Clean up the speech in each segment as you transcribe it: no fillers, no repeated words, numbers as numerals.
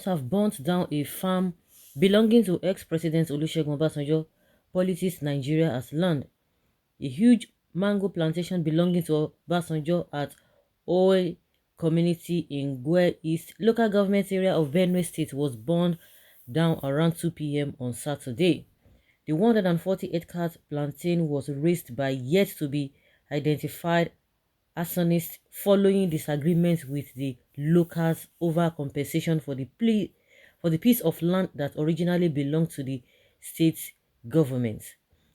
have burnt down a farm belonging to ex-President Olusegun Obasanjo, politics Nigeria as land. A huge mango plantation belonging to Obasanjo at Oil community in Gwe East, local government area of Benue State, was burned down around 2 p.m. on Saturday. The 140 hectares plantain was razed by yet to be identified arsonists following disagreements with the locals over compensation for the piece of land that originally belonged to the state government.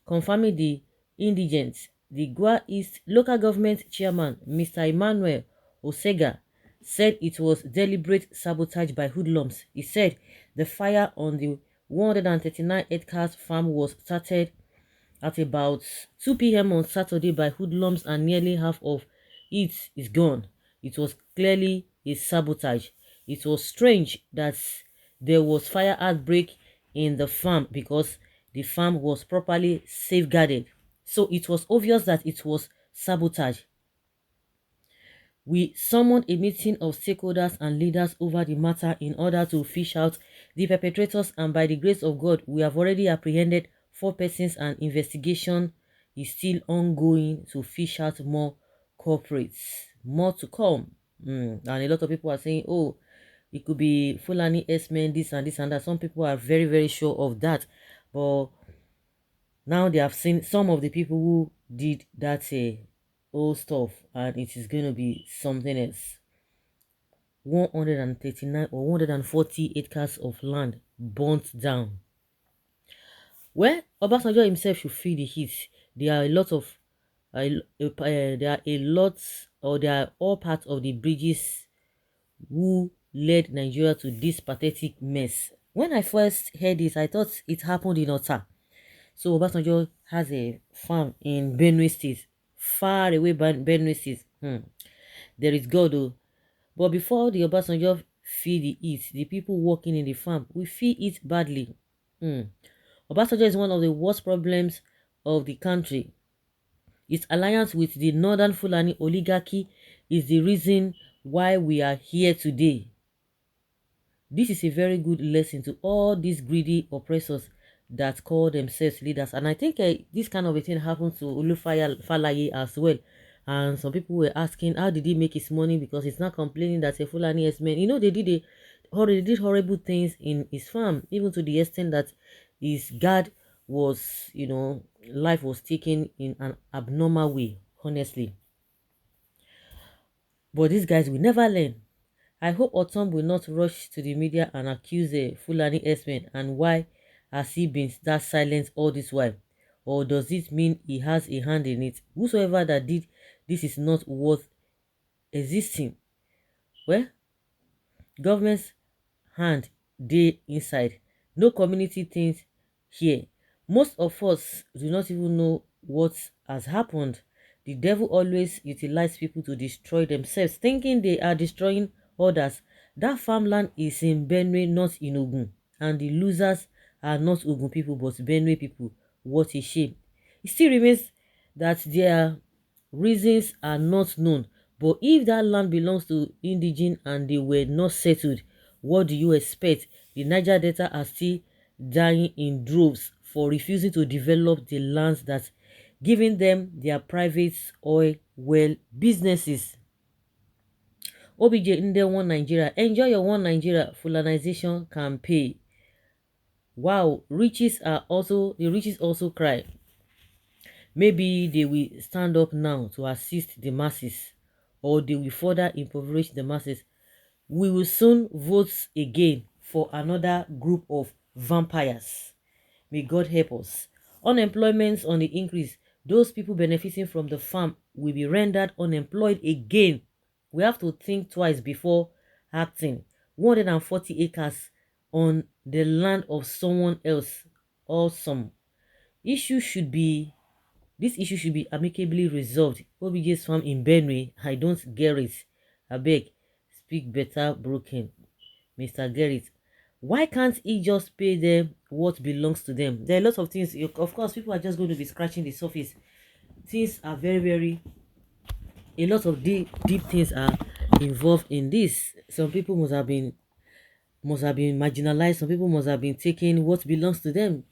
Confirming the indigents, the Gwa East local government chairman, Mr. Emmanuel Osega, said it was deliberate sabotage by hoodlums. He said the fire on the 139 hectares farm was started at about 2 p.m. on Saturday by hoodlums and nearly half of it is gone. It was clearly a sabotage. It was strange that there was fire outbreak in the farm because the farm was properly safeguarded. So it was obvious that it was sabotage. We summoned a meeting of stakeholders and leaders over the matter in order to fish out the perpetrators, and by the grace of God, we have already apprehended 4 persons and investigation is still ongoing to fish out more culprits. More to come. And a lot of people are saying, oh, it could be Fulani S-men, this and this and that. Some people are very, very sure of that. But now they have seen some of the people who did that old stuff, and it is going to be something else. 139 or 140 acres of land burnt down. Well, Obasanjo himself should feel the heat. There are a lot of there are a lot, or they are all part of the bridges who led Nigeria to this pathetic mess. When I first heard this, I thought it happened in Ota. So Obasanjo has a farm in Benue State, far away by Benue State. There is God though. But before the Obasanjo feel the heat, the people working in the farm will feel it badly. Obasanjo is one of the worst problems of the country. Its alliance with the Northern Fulani oligarchy is the reason why we are here today. This is a very good lesson to all these greedy oppressors that call themselves leaders. And I think this kind of a thing happened to Falaye as well. And some people were asking, how did he make his money? Because he's not complaining that a Fulani S-man, you know, they did horrible things in his farm, even to the extent that his guard was, you know, life was taken in an abnormal way, honestly. But these guys will never learn. I hope Otom will not rush to the media and accuse a Fulani S-man, and why has he been that silent all this while? Or does it mean he has a hand in it? Whosoever that did this is not worth existing. Well, government's hand dey inside. No community things here. Most of us do not even know what has happened. The devil always utilizes people to destroy themselves, thinking they are destroying others. That farmland is in Benue, not in Ogun, and the losers are not Ogun people but Benue people. What a shame. It still remains that their reasons are not known. But if that land belongs to indigene and they were not settled, what do you expect? The Niger Delta are still dying in droves for refusing to develop the lands that giving them their private oil well businesses. OBJ in the One Nigeria. Enjoy your One Nigeria Fulanization campaign. Wow, the riches also cry. Maybe they will stand up now to assist the masses, or they will further impoverish the masses. We will soon vote again for another group of vampires. May God help us. Unemployment on the increase. Those people benefiting from the farm will be rendered unemployed again. We have to think twice before acting. 140 acres on the land of someone else. Awesome. This issue should be amicably resolved. OBJ's farm in Benue, I don't get it. I beg, speak better broken. Mr. Gerrit, why can't he just pay them what belongs to them? There are lots of things. Of course, people are just going to be scratching the surface. Things are a lot of deep things are involved in this. Some people must have been must have been marginalized. Some people must have been taking what belongs to them.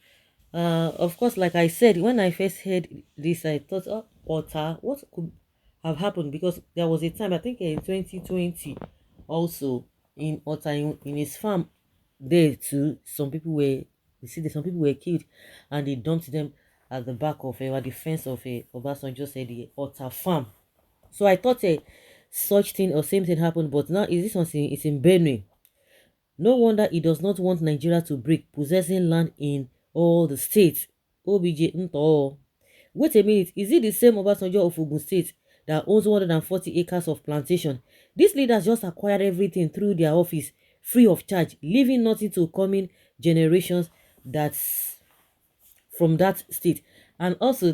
Of course, like I said, when I first heard this, I thought, oh, Otta, what could have happened? Because there was a time, I think in 2020, also in Otta, in his farm, there too, some people were, you see, some people were killed, and they dumped them at the back of a the fence of a Obasanjo said the Otta farm. So I thought a such thing or same thing happened, but now is this something? It's in Benue. No wonder he does not want Nigeria to break, possessing land in all the states. OBJ Nto. Wait a minute, is it the same Obasanjo of Ogun State that owns 140 acres of plantation? These leaders just acquired everything through their office, free of charge, leaving nothing to coming generations that's from that state. And also,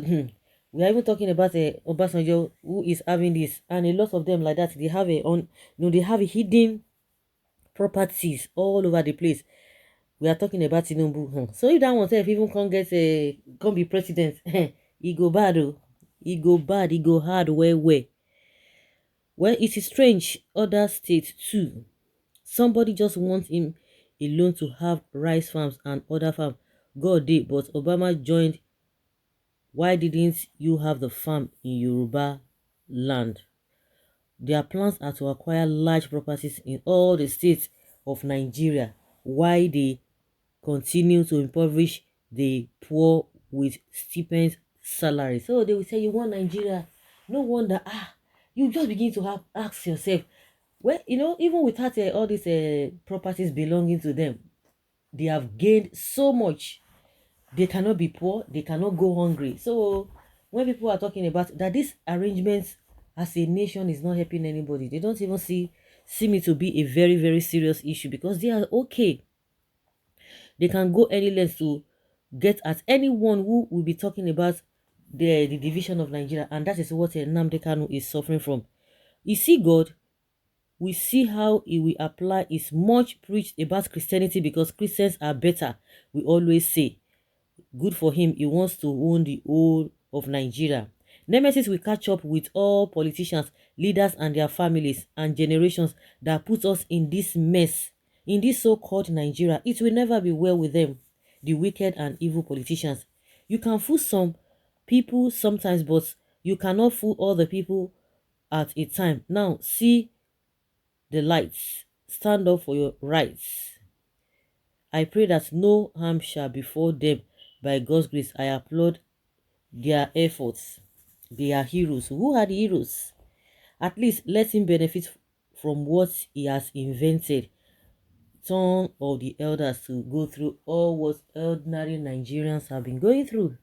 we are even talking about Obasanjo who is having this, and a lot of them like that. They have they have a hidden properties all over the place. We are talking about Tinubu. So if that one say if even can't be president, he go bad oh. He go bad, he go hard where. Well, it is strange, other states too. Somebody just wants him alone to have rice farms and other farms. God did, but Obama joined. Why didn't you have the farm in Yoruba land? Their plans are to acquire large properties in all the states of Nigeria. Why they continue to impoverish the poor with stipend salaries? So they will say you want Nigeria. No wonder you just begin to ask yourself, well, even without all these properties belonging to them, they have gained so much. They cannot be poor, they cannot go hungry. So when people are talking about that these arrangements as a nation is not helping anybody, they don't even see me to be a very, very serious issue, because they are okay. They can go any length to get at anyone who will be talking about the division of Nigeria, and that is what Nnamdi Kanu is suffering from. You see, God, we see how he will apply his much preached about Christianity, because Christians are better, we always say. Good for him, he wants to own the whole of Nigeria. Nemesis will catch up with all politicians, leaders and their families and generations that put us in this mess, in this so-called Nigeria. It will never be well with them, the wicked and evil politicians. You can fool some people sometimes, but you cannot fool all the people at a time. Now, see the lights. Stand up for your rights. I pray that no harm shall befall them. By God's grace, I applaud their efforts. They are heroes. Who are the heroes? At least let him benefit from what he has invented. Turn of the elders to go through all what ordinary Nigerians have been going through.